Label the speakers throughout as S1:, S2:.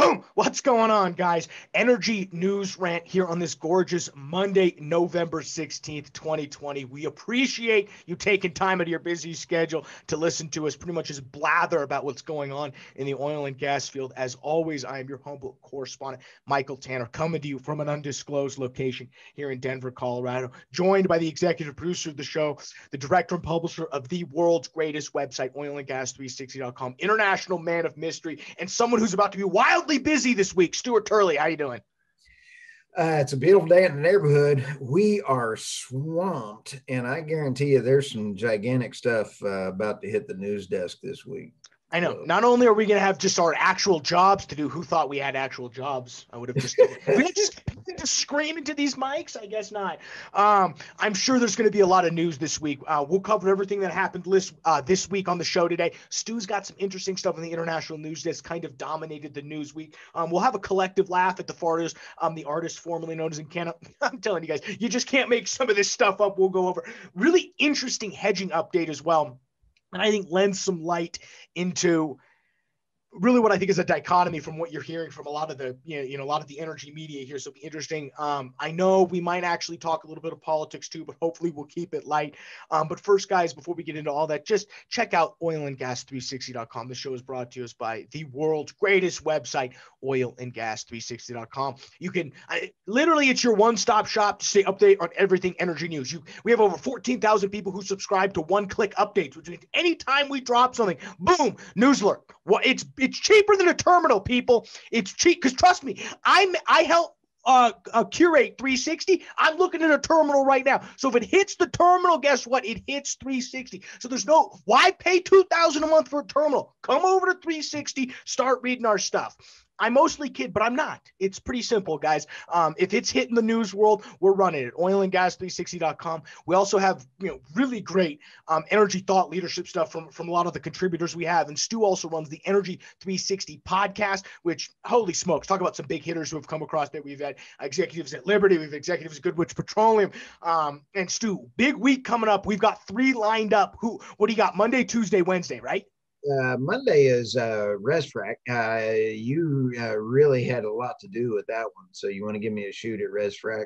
S1: Boom! What's going on, guys? Energy News Rant here on this gorgeous Monday, November 16th, 2020. We appreciate you taking time out of your busy schedule to listen to us pretty much just blather about what's going on in the oil and gas field. As always, I am your humble correspondent, Michael Tanner, coming to you from an undisclosed location here in Denver, Colorado, joined by the executive producer of the show, the director and publisher of the world's greatest website, oilandgas360.com, international man of mystery, and someone who's about to be wildly busy this week. Stuart Turley, how you doing?
S2: It's a beautiful day in the neighborhood. We are swamped, and I guarantee you there's some gigantic stuff about to hit the news desk this week.
S1: I know. Not only are we going to have just our actual jobs to do, who thought we had actual jobs? I would have just just scream into these mics. I guess not. I'm sure there's going to be a lot of news this week. We'll cover everything that happened this week on the show today. Stu's got some interesting stuff in the international news that's kind of dominated the news week. We'll have a collective laugh at the farters, the artist formerly known as in Canada. I'm telling you guys, you just can't make some of this stuff up. We'll go over really interesting hedging update as well. And I think lends some light into really what I think is a dichotomy from what you're hearing from a lot of the, a lot of the energy media here. So it'll be interesting. I know we might actually talk a little bit of politics too, but hopefully we'll keep it light. But first, guys, before we get into all that, just check out oilandgas360.com. The show is brought to us by the world's greatest website, oilandgas360.com. You can literally, it's your one-stop shop to stay updated on everything energy news. We have over 14,000 people who subscribe to one-click updates, which means anytime we drop something, boom, news alert. Well, it's cheaper than a terminal, people. It's cheap because trust me, I help curate 360. I'm looking at a terminal right now. So if it hits the terminal, guess what? It hits 360. So there's no why pay $2,000 a month for a terminal. Come over to 360, start reading our stuff. I mostly kid, but I'm not. It's pretty simple, guys. If it's hitting the news world, we're running it. Oilandgas360.com. We also have really great energy thought leadership stuff from a lot of the contributors we have. And Stu also runs the Energy 360 podcast, which, holy smokes, talk about some big hitters who have come across that. We've had executives at Liberty. We've executives at Goodrich Petroleum. And Stu, big week coming up. We've got 3 lined up. What do you got? Monday, Tuesday, Wednesday, right?
S2: Monday is ResFrac. You really had a lot to do with that one. So you want to give me a shoot at ResFrac?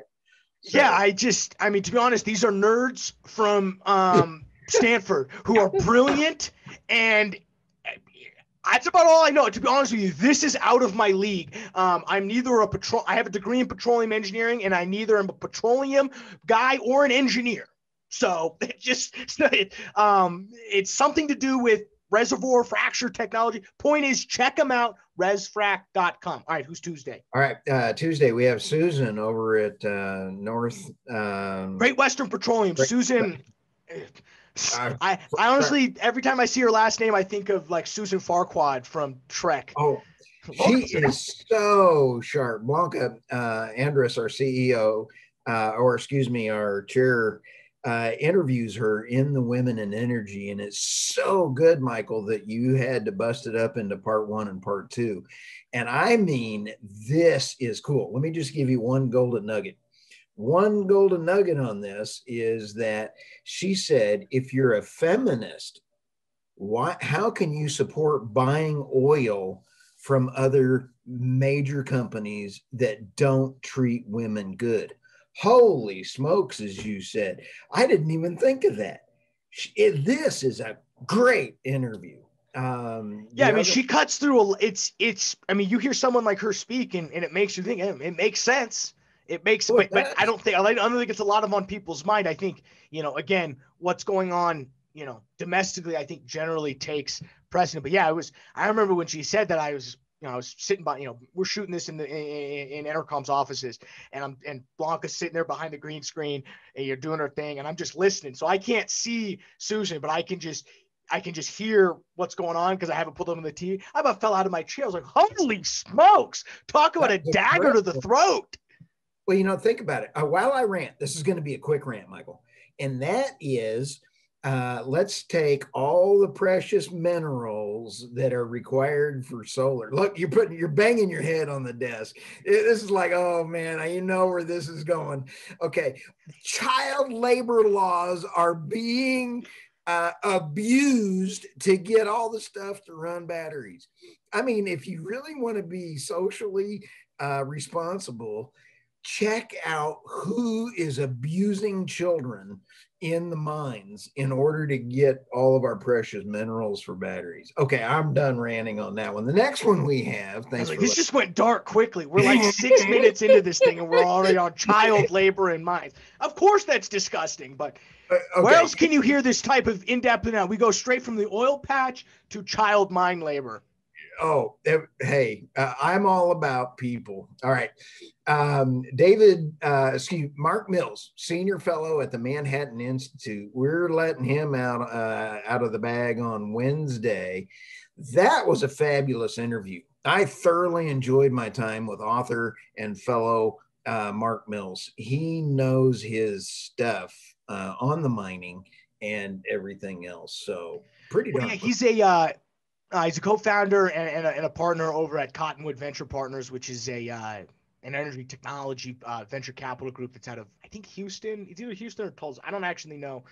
S2: So.
S1: Yeah, I mean, to be honest, these are nerds from Stanford who are brilliant, and that's about all I know. To be honest with you, this is out of my league. I'm neither I have a degree in petroleum engineering, and I neither am a petroleum guy or an engineer. So it's something to do with reservoir fracture technology. Point is, check them out, resfrac.com. All right, who's Tuesday?
S2: All right, Tuesday we have Susan over at North
S1: Great Western Petroleum. Susan. I honestly, every time I see her last name, I think of like Susan Farquaad from Trek.
S2: Oh, she is so sharp. Blanca Andrus, our CEO, our chair, interviews her in the Women in Energy, and it's so good, Michael, that you had to bust it up into part 1 and part 2. And I mean, this is cool. Let me just give you one golden nugget. One golden nugget on this is that she said, if you're a feminist, how can you support buying oil from other major companies that don't treat women good? Holy smokes, as you said. I didn't even think of that. This is a great interview.
S1: I mean, she cuts through I mean, you hear someone like her speak and it makes you think, it makes sense. It makes, but I don't think it's a lot of on people's mind. I think, again, what's going on, domestically, I think generally takes precedent. But yeah, I remember when she said that, I was sitting by, we're shooting this in Entercom's offices, and Blanca's sitting there behind the green screen, and you're doing her thing, and I'm just listening. So I can't see Susan, but I can just hear what's going on because I haven't pulled on the TV. I about fell out of my chair. I was like, holy smokes, talk about a dagger to the throat.
S2: Well, think about it. While I rant, this is going to be a quick rant, Michael. And that is, let's take all the precious minerals that are required for solar. Look, you're banging your head on the desk. This is like, oh man, you know where this is going. Okay. Child labor laws are being abused to get all the stuff to run batteries. I mean, if you really want to be socially responsible, check out who is abusing children in the mines in order to get all of our precious minerals for batteries. Okay, I'm done ranting on that one. The next one we have,
S1: this just went dark quickly. We're like 6 minutes into this thing and we're already on child labor in mines. Of course that's disgusting, but okay. Where else can you hear this type of in-depth now? We go straight from the oil patch to child mine labor.
S2: Oh, hey, I'm all about people. All right. Mark Mills, senior fellow at the Manhattan Institute. We're letting him out of the bag on Wednesday. That was a fabulous interview. I thoroughly enjoyed my time with author and fellow Mark Mills. He knows his stuff on the mining and everything else. So pretty darn.
S1: Yeah, he's a co-founder and a partner over at Cottonwood Venture Partners, which is an energy technology venture capital group that's out of, I think, Houston. It's either Houston or Tulsa. I don't actually know.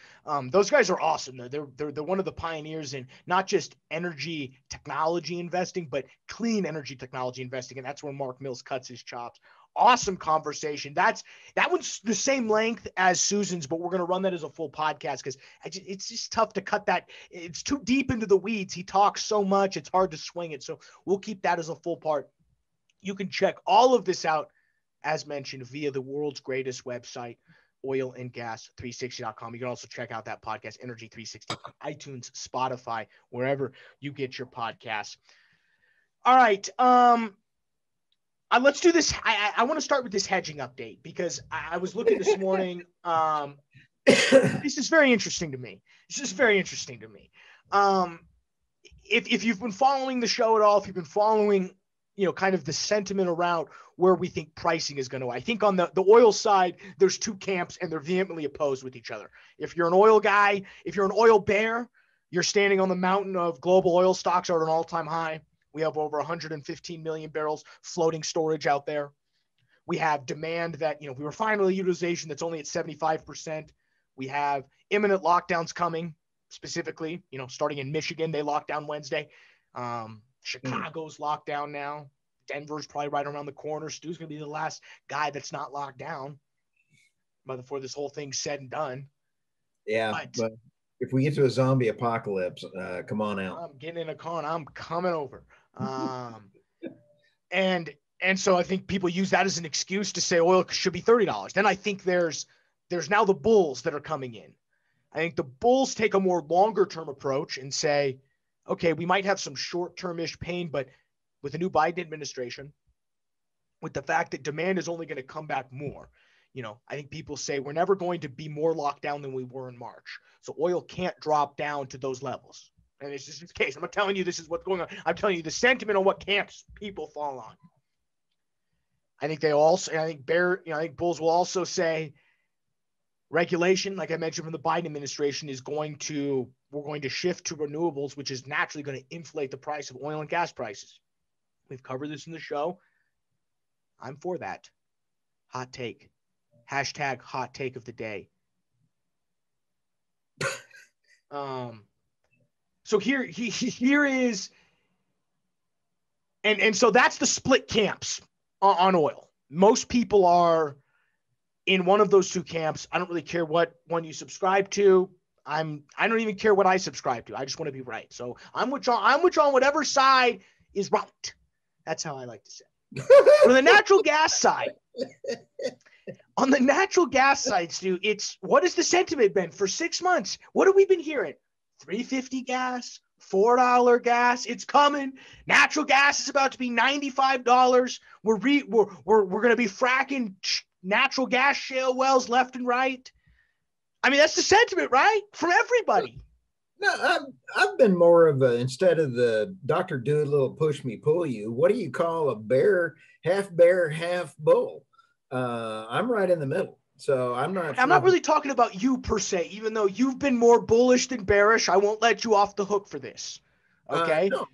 S1: Those guys are awesome. They're one of the pioneers in not just energy technology investing, but clean energy technology investing, and that's where Mark Mills cuts his chops. Awesome conversation. That one's the same length as Susan's, but we're going to run that as a full podcast because it's just tough to cut that. It's too deep into the weeds. He talks so much. It's hard to swing it. So we'll keep that as a full part. You can check all of this out, as mentioned, via the world's greatest website, oilandgas360.com. You can also check out that podcast, Energy 360, iTunes, Spotify, wherever you get your podcasts. All right. Let's do this. I want to start with this hedging update because I was looking this morning. This is very interesting to me. If you've been following the show at all, if you've been following, kind of the sentiment around where we think pricing is going to, I think on the oil side, there's two camps and they're vehemently opposed with each other. If you're an oil guy, if you're an oil bear, you're standing on the mountain of global oil stocks are at an all-time high. We have over 115 million barrels floating storage out there. We have demand that, we refinery utilization that's only at 75%. We have imminent lockdowns coming, specifically, starting in Michigan, they locked down Wednesday. Chicago's locked down now. Denver's probably right around the corner. Stu's going to be the last guy that's not locked down before this whole thing's said and done.
S2: Yeah, but if we get to a zombie apocalypse, come on out.
S1: I'm getting in a car and I'm coming over. And so I think people use that as an excuse to say oil should be $30. Then I think there's now the bulls that are coming in. I think the bulls take a more longer term approach and say, okay, we might have some short-term-ish pain, but with the new Biden administration, with the fact that demand is only going to come back more, I think people say we're never going to be more locked down than we were in March. So oil can't drop down to those levels. And it's just the case. I'm not telling you this is what's going on. I'm telling you the sentiment on what camps people fall on. I think bulls will also say regulation, like I mentioned from the Biden administration, we're going to shift to renewables, which is naturally going to inflate the price of oil and gas prices. We've covered this in the show. I'm for that. Hot take. Hashtag hot take of the day. So here is, and so that's the split camps on oil. Most people are in one of those two camps. I don't really care what one you subscribe to. I don't even care what I subscribe to. I just want to be right. So I'm with John. I'm with John. Whatever side is right. That's how I like to say. On the natural gas side, Stu, what has the sentiment been for 6 months? What have we been hearing? $3.50 gas, $4 gas. It's coming. Natural gas is about to be $95. We're going to be fracking natural gas shale wells left and right. I mean, that's the sentiment, right? From everybody.
S2: No, I've been more of instead of the Dr. Doolittle push me, pull you, what do you call a bear, half bull? I'm right in the middle. So I'm not
S1: really talking about you per se, even though you've been more bullish than bearish. I won't let you off the hook for this. Okay.
S2: No,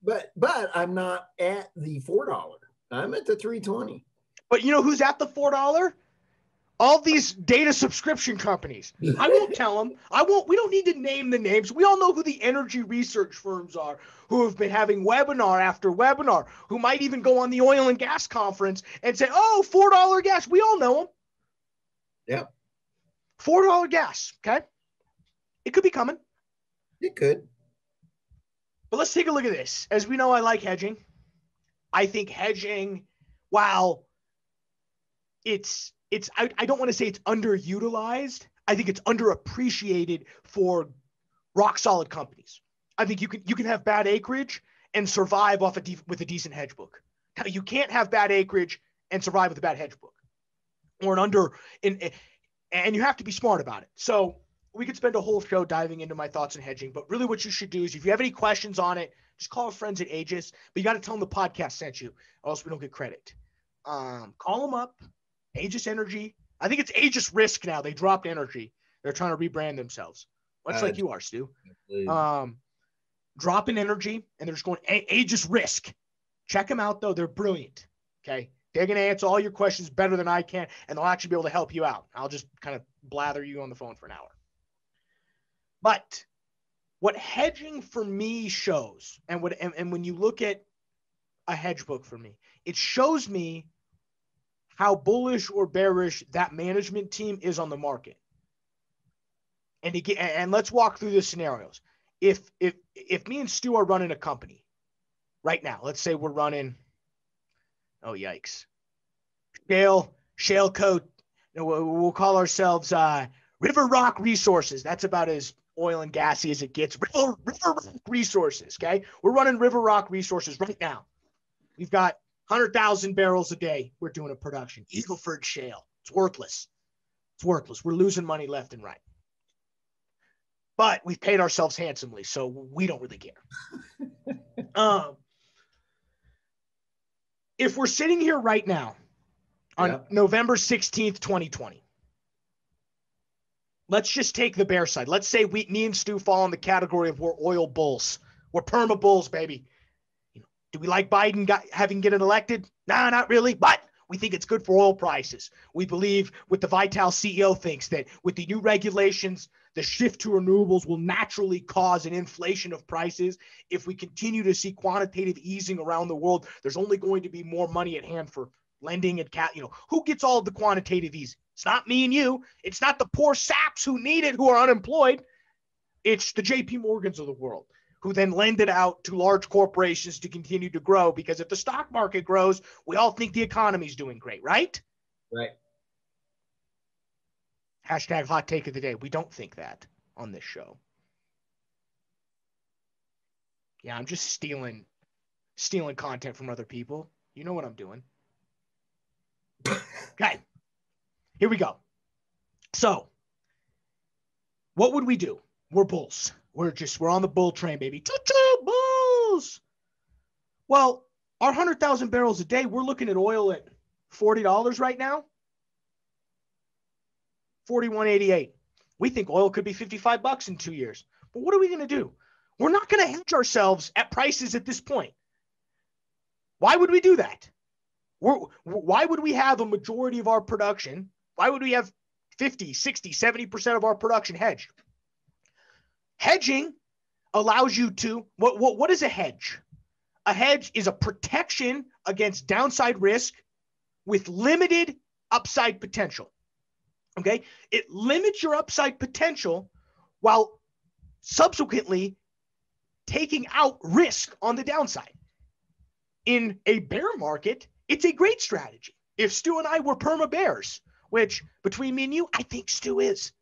S2: but I'm not at the $4. I'm at the $3.20.
S1: But you know who's at the $4? All these data subscription companies. I won't tell them. We don't need to name the names. We all know who the energy research firms are who have been having webinar after webinar, who might even go on the oil and gas conference and say, oh, $4 gas. We all know them.
S2: Yep.
S1: $4 gas. Okay. It could be coming.
S2: It could.
S1: But let's take a look at this. As we know, I like hedging. I think hedging, while I don't want to say it's underutilized. I think it's underappreciated for rock solid companies. I think you can have bad acreage and survive with a decent hedge book. Now, you can't have bad acreage and survive with a bad hedge book, or and you have to be smart about it. So we could spend a whole show diving into my thoughts on hedging, but really what you should do is, if you have any questions on it, just call our friends at Aegis, but you got to tell them the podcast sent you, or else we don't get credit. Call them up. Aegis Energy. I think it's Aegis Risk now. They dropped Energy. They're trying to rebrand themselves. Much like you are, Stu. Drop in Energy, and they're just going Aegis Risk. Check them out, though. They're brilliant. Okay. They're going to answer all your questions better than I can, and they'll actually be able to help you out. I'll just kind of blather you on the phone for an hour. But what hedging for me shows, and when you look at a hedge book for me, it shows me how bullish or bearish that management team is on the market. And let's walk through the scenarios. If me and Stu are running a company right now, let's say we're running, oh yikes, shale coat. We'll call ourselves River Rock Resources. That's about as oil and gassy as it gets. River Rock Resources. Okay, we're running River Rock Resources right now. We've got 100,000 barrels a day we're doing a production. Eagleford shale. It's worthless. It's worthless. We're losing money left and right. But we've paid ourselves handsomely, so we don't really care. If we're sitting here right now on November 16th, 2020, let's just take the bear side. Let's say me and Stu fall in the category of we're oil bulls. We're perma bulls, baby. Do we like Biden having get elected? Nah, not really, but we think it's good for oil prices. We believe what the Vital CEO thinks, that with the new regulations, the shift to renewables will naturally cause an inflation of prices. If we continue to see quantitative easing around the world, there's only going to be more money at hand for lending and who gets all of the quantitative easing? It's not me and you. It's not the poor saps who need it, who are unemployed. It's the JP Morgans of the world, who then lend it out to large corporations to continue to grow, because if the stock market grows, we all think the economy's doing great, right?
S2: Right.
S1: Hashtag hot take of the day. We don't think that on this show. Yeah, I'm just stealing content from other people. You know what I'm doing. Okay, here we go. So what would we do? We're bulls. We're on the bull train, baby. Choo-choo, bulls. Well, our 100,000 barrels a day, we're looking at oil at $40 right now. 41.88. We think oil could be $55 in 2 years. But what are we going to do? We're not going to hedge ourselves at prices at this point. Why would we do that? Why would we have a majority of our production? Why would we have 50, 60, 70% of our production hedged? Hedging allows you to, what is a hedge? A hedge is a protection against downside risk with limited upside potential. Okay? It limits your upside potential while subsequently taking out risk on the downside. In a bear market, it's a great strategy. If Stu and I were perma bears, which between me and you, I think Stu is.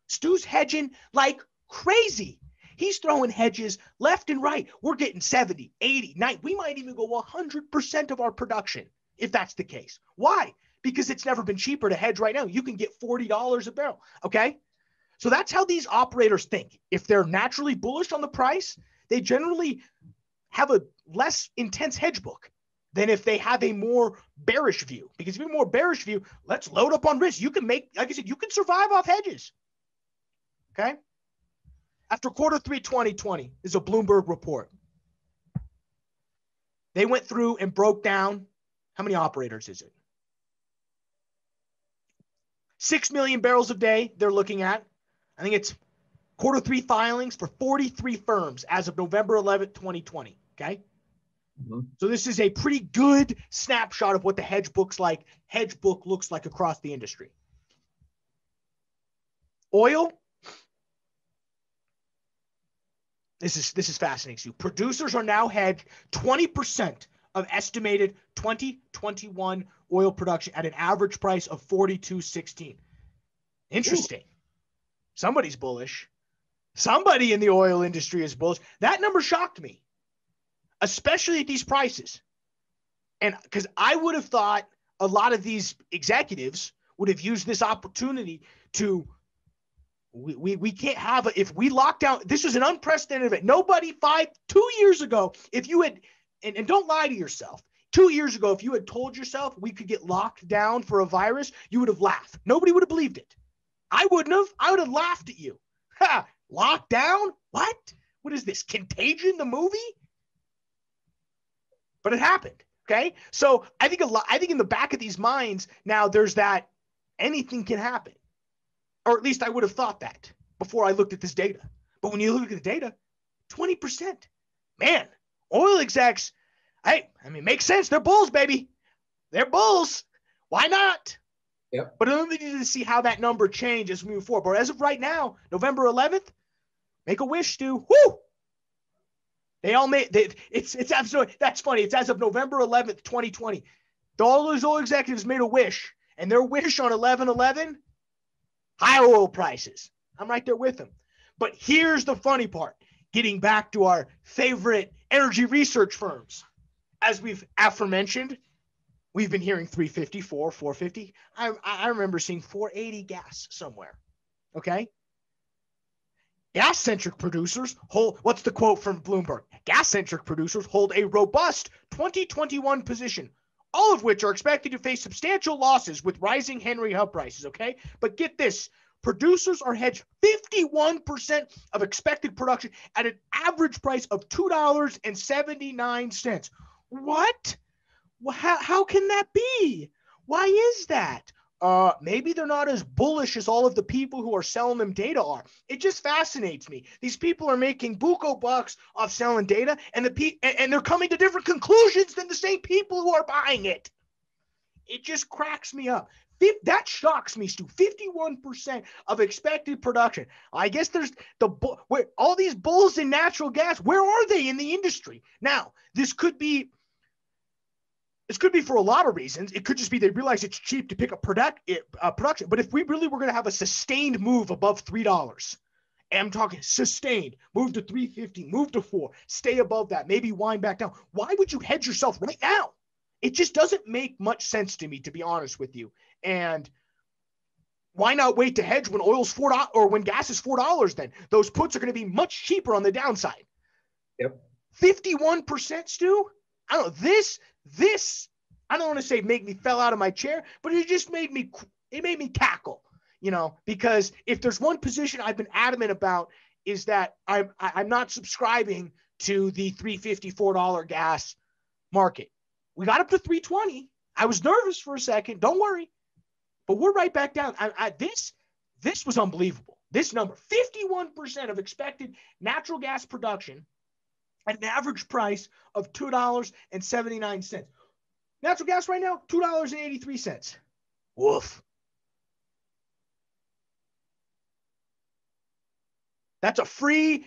S1: Stu's hedging like crazy. He's throwing hedges left and right. We're getting 70, 80, 90. We might even go 100% of our production if that's the case. Why? Because it's never been cheaper to hedge right now. You can get $40 a barrel. Okay? So that's how these operators think. If they're naturally bullish on the price, they generally have a less intense hedge book than if they have a more bearish view. Because if you have a more bearish view, let's load up on risk. You can make, like I said, you can survive off hedges. Okay? After quarter 3, 2020 is a Bloomberg report. They went through and broke down, how many operators is it? 6 million barrels a day they're looking at. I think it's Q3 filings for 43 firms as of November 11th, 2020. Okay. Mm-hmm. So this is a pretty good snapshot of what the hedge book looks like across the industry. Oil. This is fascinating to you. Producers are now hedged 20% of estimated 2021 oil production at an average price of $42.16. Interesting. Ooh. Somebody's bullish. Somebody in the oil industry is bullish. That number shocked me, especially at these prices. And because I would have thought a lot of these executives would have used this opportunity to, we can't have if we lock down, this was an unprecedented event. Nobody 2 years ago, if you had, and don't lie to yourself, 2 years ago, if you had told yourself we could get locked down for a virus, you would have laughed. Nobody would have believed it. I wouldn't have. I would have laughed at you. Ha! Locked down? What? What is this? Contagion, the movie? But it happened. Okay. So I think in the back of these minds now there's that anything can happen. Or at least I would have thought that before I looked at this data. But when you look at the data, 20%. Man, oil execs, makes sense. They're bulls, baby. They're bulls. Why not?
S2: Yep.
S1: But I don't need to see how that number changes as we move forward. But as of right now, November 11th, make a wish, Stu. Woo! They all made it's absolutely, that's funny. It's as of November 11th, 2020. All those oil executives made a wish, and their wish on 11/11, higher oil prices. I'm right there with them. But here's the funny part. Getting back to our favorite energy research firms. As we've aforementioned, we've been hearing 354, 450. I remember seeing 480 gas somewhere. Okay? Gas-centric producers hold, what's the quote from Bloomberg? Gas-centric producers hold a robust 2021 position, all of which are expected to face substantial losses with rising Henry Hub prices, okay? But get this, producers are hedged 51% of expected production at an average price of $2.79. What? Well, how can that be? Why is that? Maybe they're not as bullish as all of the people who are selling them data are. It just fascinates me. These people are making buco bucks off selling data, and they're coming to different conclusions than the same people who are buying it. It just cracks me up. That shocks me, Stu. 51% of expected production. I guess there's where all these bulls in natural gas. Where are they in the industry? Now, this could be for a lot of reasons. It could just be they realize it's cheap to pick up production. But if we really were going to have a sustained move above $3, and I'm talking sustained, move to 350, move to 4, stay above that, maybe wind back down. Why would you hedge yourself right now? It just doesn't make much sense to me, to be honest with you. And why not wait to hedge when oil's $4 or when gas is $4 then? Those puts are going to be much cheaper on the downside.
S2: Yep.
S1: 51%, Stu? I don't know. This, I don't want to say make me fell out of my chair, but it just made me cackle, because if there's one position I've been adamant about is that I'm not subscribing to the $3.54 gas market. We got up to 320. I was nervous for a second. Don't worry. But we're right back down. This was unbelievable. This number, 51% of expected natural gas production at an average price of $2.79. Natural gas right now, $2.83. Woof. That's a free,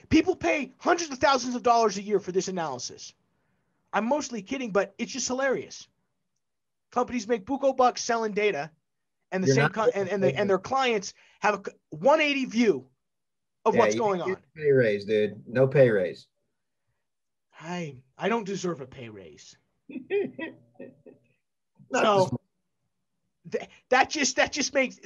S1: people pay hundreds of thousands of dollars a year for this analysis. I'm mostly kidding, but it's just hilarious. Companies make buco bucks selling data, and their clients have a 180 view of what's going on.
S2: Pay raise, dude. No pay raise.
S1: I don't deserve a pay raise. That's just I think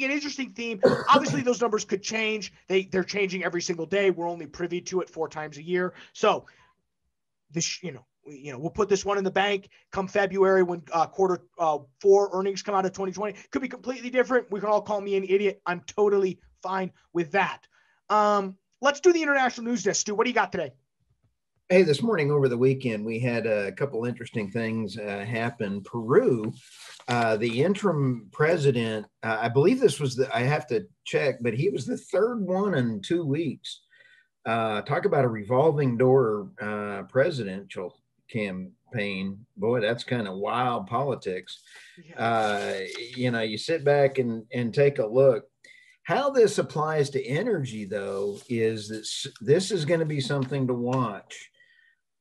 S1: an interesting theme. Obviously those numbers could change. They're changing every single day. We're only privy to it 4 times a year. So this, we'll put this one in the bank come February when quarter 4 earnings come out of 2020. Could be completely different. We can all call me an idiot. I'm totally fine with that. Let's do the international news desk, Stu. What do you got today?
S2: Hey, this morning over the weekend, we had a couple interesting things happen. Peru, the interim president, I believe this was I have to check, but he was the third one in 2 weeks. Talk about a revolving door presidential campaign. Boy, that's kind of wild politics.
S1: Yeah.
S2: You sit back and take a look. How this applies to energy, though, is that this is going to be something to watch.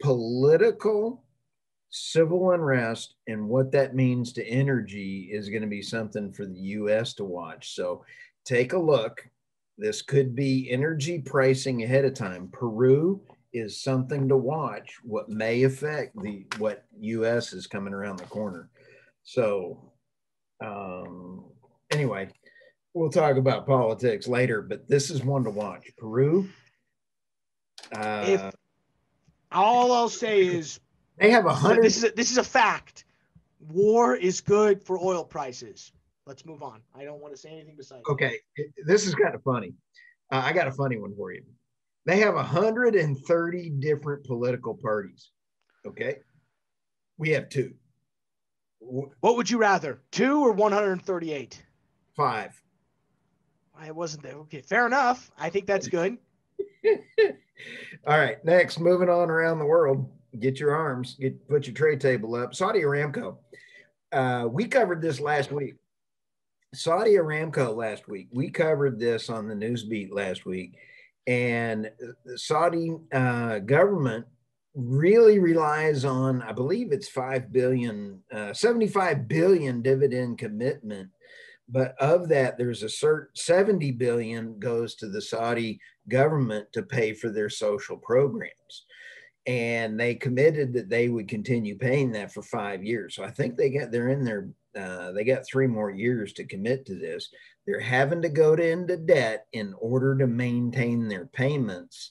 S2: Political civil unrest and what that means to energy is going to be something for the US to watch. So take a look. This could be energy pricing ahead of time. Peru is something to watch, what may affect what US is coming around the corner. So anyway, we'll talk about politics later, but this is one to watch. Peru.
S1: If all I'll say is
S2: They have 100.
S1: this is a fact. War is good for oil prices. Let's move on. I don't want to say anything besides.
S2: Okay, this is kind of funny. I got a funny one for you. They have 130 different political parties. Okay, we have two.
S1: What would you rather, 2 or 138?
S2: 5.
S1: I wasn't there. Okay, fair enough. I think that's good.
S2: All right, next, moving on around the world. Get your arms, put your tray table up. Saudi Aramco. We covered this last week. Saudi Aramco last week. We covered this on the news beat last week. And the Saudi government really relies on, I believe it's 75 billion dividend commitment. But of that, there's a certain 70 billion goes to the Saudi government to pay for their social programs. And they committed that they would continue paying that for 5 years. So I think they got 3 more years to commit to this. They're having to go into debt in order to maintain their payments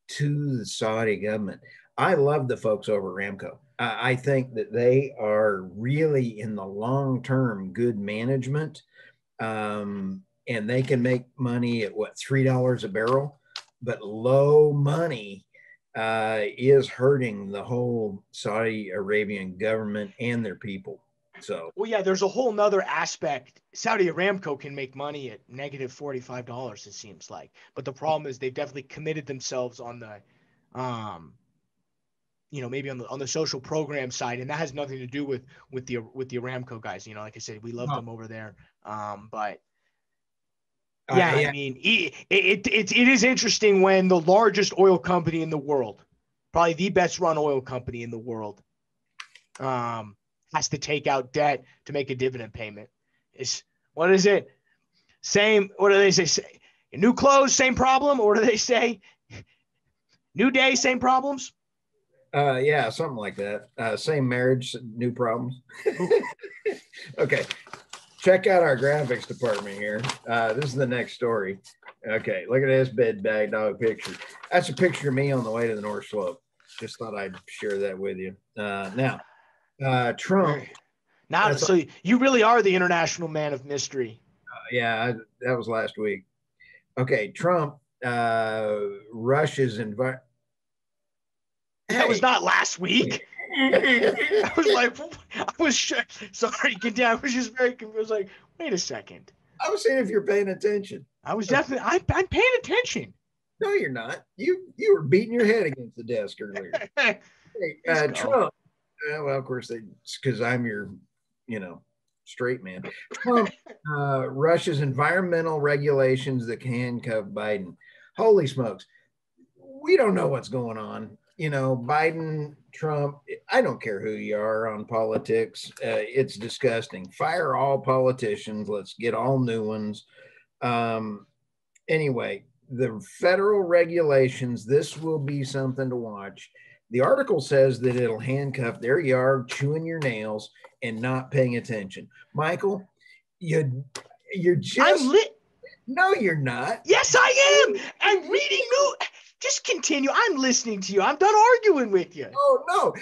S2: to the Saudi government. I love the folks over Aramco. I think that they are really in the long term good management, and they can make money at $3 a barrel, but low money is hurting the whole Saudi Arabian government and their people. So,
S1: well, yeah, there's a whole nother aspect. Saudi Aramco can make money at negative $45, it seems like. But the problem is they've definitely committed themselves on the, maybe on the social program side, and that has nothing to do with the Aramco guys. Like I said, we love them over there. But yeah, I mean, it is interesting when the largest oil company in the world, probably the best run oil company in the world, has to take out debt to make a dividend payment. What is it? What do they say? New clothes, same problem? Or what do they say? New day, same problems?
S2: Yeah, something like that. Same marriage, new problems. Okay. Check out our graphics department here. This is the next story. Okay, look at this bed bag dog picture. That's a picture of me on the way to the North Slope. Just thought I'd share that with you. Now, Trump.
S1: So you really are the international man of mystery.
S2: Yeah, that was last week. Okay, Trump, Russia's environment.
S1: That was not last week. I was like, sorry, I was just very confused. I was like, wait a second.
S2: I was saying if you're paying attention.
S1: I was definitely, I'm paying attention.
S2: No, you're not. You were beating your head against the desk earlier. Hey, Trump. Well, of course, because I'm your, straight man. Trump, Russia's environmental regulations that can handcuff Biden. Holy smokes. We don't know what's going on. Biden, Trump, I don't care who you are on politics. It's disgusting. Fire all politicians. Let's get all new ones. Anyway, the federal regulations, this will be something to watch. The article says that it'll handcuff. There you are, chewing your nails and not paying attention. Michael, you're just.
S1: I'm lit.
S2: No, you're not.
S1: Yes, I am. I'm reading new. Just continue. I'm listening to you. I'm done arguing with you.
S2: Oh, no.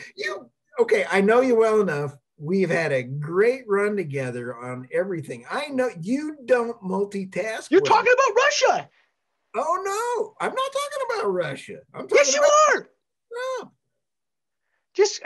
S2: Okay, I know you well enough. We've had a great run together on everything. I know you don't multitask.
S1: You're talking about Russia.
S2: Oh, no. I'm not talking about Russia.
S1: Yes, you are.
S2: No.
S1: Just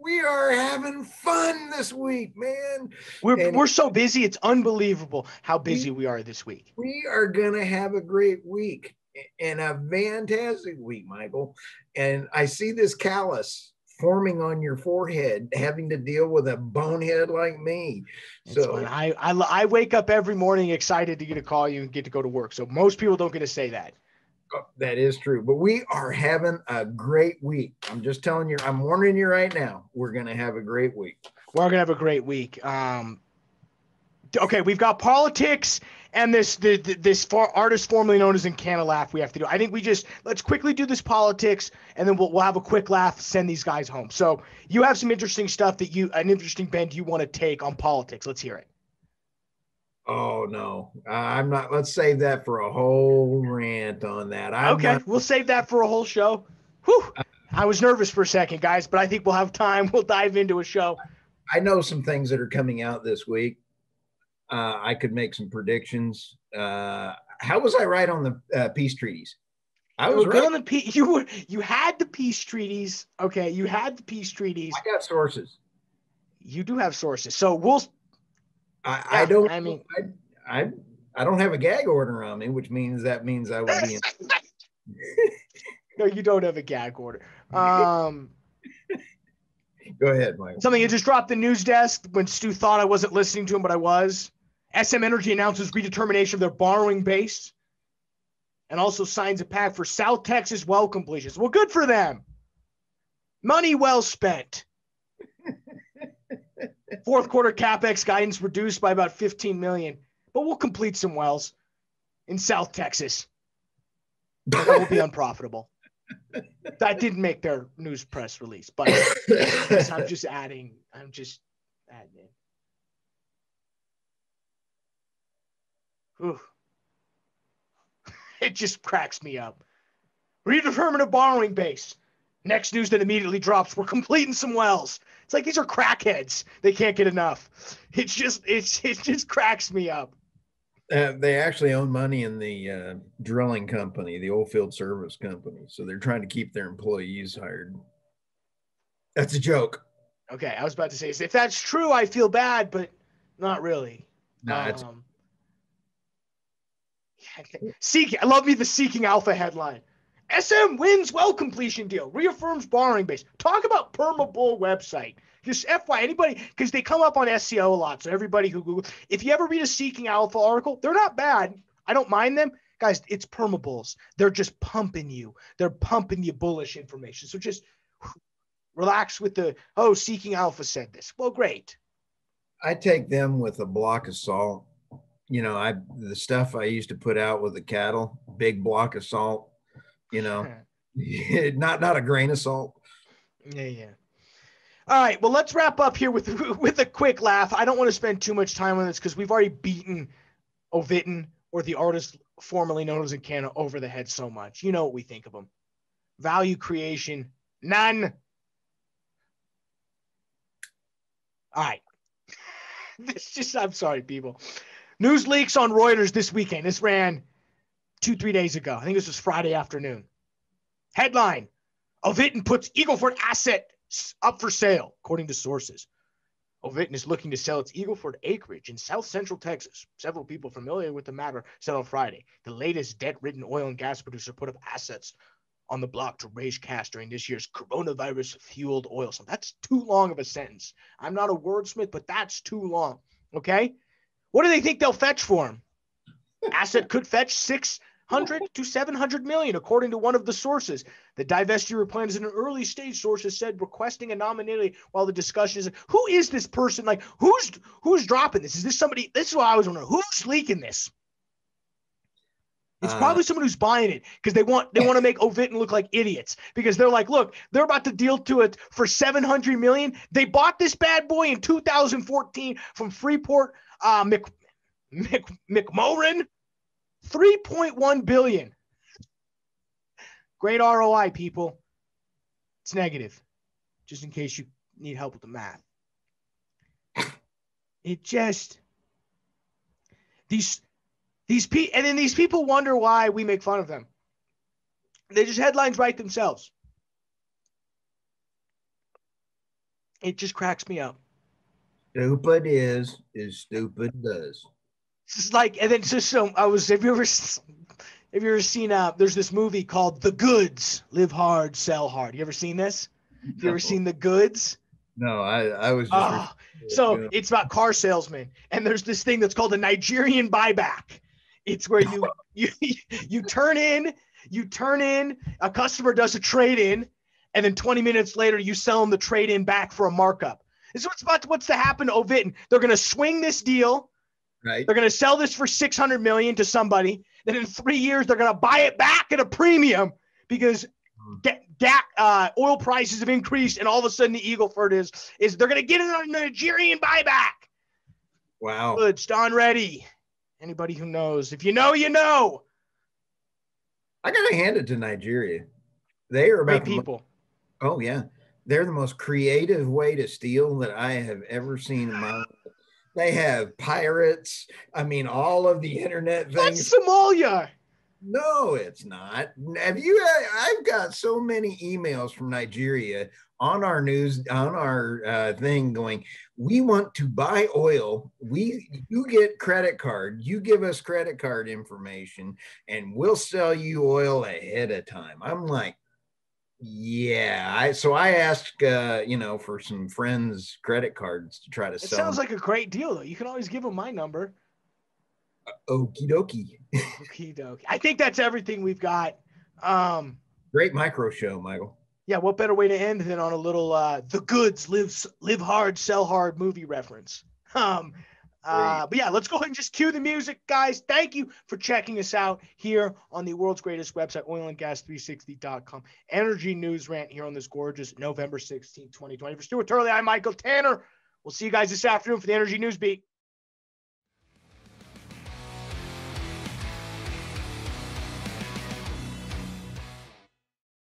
S2: we are having fun this week, man.
S1: We're so busy. It's unbelievable how busy we are this week.
S2: We are gonna have a great week and a fantastic week, Michael. And I see this callus forming on your forehead, having to deal with a bonehead like me.
S1: It's fun. I wake up every morning excited to get to call you and get to go to work. So most people don't get to say that.
S2: That is true, but we are having a great week. I'm just telling you, I'm warning you right now, we're going to have a great week.
S1: We're going to have a great week. Okay, we've got politics and this artist formerly known as In Canada Laugh we have to do. I think let's quickly do this politics, and then we'll have a quick laugh, send these guys home. So you have some interesting stuff an interesting bend you want to take on politics. Let's hear it.
S2: Oh, no, I'm not. Let's save that for a whole rant on that.
S1: We'll save that for a whole show. Whew. I was nervous for a second, guys, but I think we'll have time. We'll dive into a show.
S2: I know some things that are coming out this week. I could make some predictions. How was I right on the peace treaties? I was right.
S1: Good on the peace. You had the peace treaties. Okay, you had the peace treaties.
S2: I got sources.
S1: You do have sources. So we'll.
S2: I don't have a gag order on me, which means I will be in.
S1: No, you don't have a gag order. Go
S2: ahead, Michael.
S1: Something that just dropped the news desk when Stu thought I wasn't listening to him, but I was. SM Energy announces redetermination of their borrowing base and also signs a pact for South Texas well completions. Well, good for them. Money well spent. Fourth quarter CapEx guidance reduced by about $15 million, but we'll complete some wells in South Texas. That will be unprofitable. That didn't make their news press release, but I'm just adding it. Whew. It just cracks me up. Redetermine a borrowing base. Next news that immediately drops, we're completing some wells. It's like these are crackheads. They can't get enough. It just cracks me up.
S2: They actually own money in the drilling company, the oilfield service company. So they're trying to keep their employees hired. That's a joke.
S1: Okay, I was about to say, if that's true, I feel bad, but not really.
S2: No,
S1: I love me the Seeking Alpha headline. SM wins well completion deal, reaffirms borrowing base. Talk about Permabull website. Just FYI, anybody, because they come up on SEO a lot. So everybody who Google, if you ever read a Seeking Alpha article, they're not bad. I don't mind them. Guys, it's Permabulls. They're just pumping you. They're pumping you bullish information. So just relax with Seeking Alpha said this. Well, great.
S2: I take them with a block of salt. The stuff I used to put out with the cattle, big block of salt. Not a grain of salt.
S1: Yeah. All right, well, let's wrap up here with a quick laugh. I don't want to spend too much time on this because we've already beaten Ovitten, or the artist formerly known as In Canada, over the head so much. You know what we think of them. Value creation, none. All right. I'm sorry, people. News leaks on Reuters this weekend. This ran 2-3 days ago. I think this was Friday afternoon. Headline: Ovitten puts Eagleford asset up for sale, according to sources. Ovitten is looking to sell its Eagleford acreage in south central Texas. Several people familiar with the matter said on Friday the latest debt-ridden oil and gas producer put up assets on the block to raise cash during this year's coronavirus-fueled oil slump. That's too long of a sentence. I'm not a wordsmith, but that's too long. Okay? What do they think they'll fetch for him? Asset could fetch $600 to $700 million, according to one of the sources. The divestiture plan is in an early stage, sources said, requesting a nominee while the discussion is. Who is this person? Like, who's dropping this? Is this somebody? This is what I was wondering. Who's leaking this? It's probably someone who's buying it because they want to make Ovitten look like idiots, because they're like, look, they're about to deal to it for $700 million. They bought this bad boy in 2014 from Freeport McMoran, $3.1 billion. Great ROI, people. It's negative, just in case you need help with the math. It just these people wonder why we make fun of them. They just headlines write themselves. It just cracks me up.
S2: Stupid is stupid does.
S1: It's just like, and then just so I was, have you ever seen, there's this movie called The Goods, Live Hard, Sell Hard. You ever seen this? Have you ever
S2: No,
S1: seen The Goods?
S2: no, I was just
S1: Oh, so it's about car salesmen, and there's this thing that's called a Nigerian buyback. It's where you turn in, a customer does a trade in, and then 20 minutes later you sell them the trade in back for a markup. This is what's to happen to Ovitten. They're going to swing this deal.
S2: right.
S1: They're going to sell this for 600 million to somebody. Then in 3 years they're going to buy it back at a premium because oil prices have increased, and all of a sudden the Eagleford is they're going to get it on a Nigerian buyback.
S2: Wow.
S1: Good, Don Ready. Anybody who knows, if you know, you know.
S2: I gotta hand it to Nigeria. They are
S1: Great
S2: about
S1: people.
S2: oh yeah, they're the most creative way to steal that I have ever seen in my life. They have pirates. I mean, all of the internet
S1: That's
S2: things.
S1: Somalia.
S2: No, it's not. Have you? I've got so many emails from Nigeria on our news, on our thing going, we want to buy oil. You get credit card, you give us credit card information, and we'll sell you oil ahead of time. I'm like, yeah. I asked, for some friends' credit cards to try to
S1: It
S2: sell
S1: sounds
S2: them.
S1: like a great deal, though. You can always give them my number.
S2: Okie dokie.
S1: Okie dokie. I think that's everything we've got.
S2: Great micro show, Michael.
S1: Yeah, what better way to end than on a little The Goods, live hard, sell hard movie reference. But yeah, let's go ahead and just cue the music, guys. Thank you for checking us out here on the world's greatest website, oilandgas360.com. Energy News Rant here on this gorgeous November 16th, 2020. For Stuart Turley, I'm Michael Tanner. We'll see you guys this afternoon for the Energy News Beat.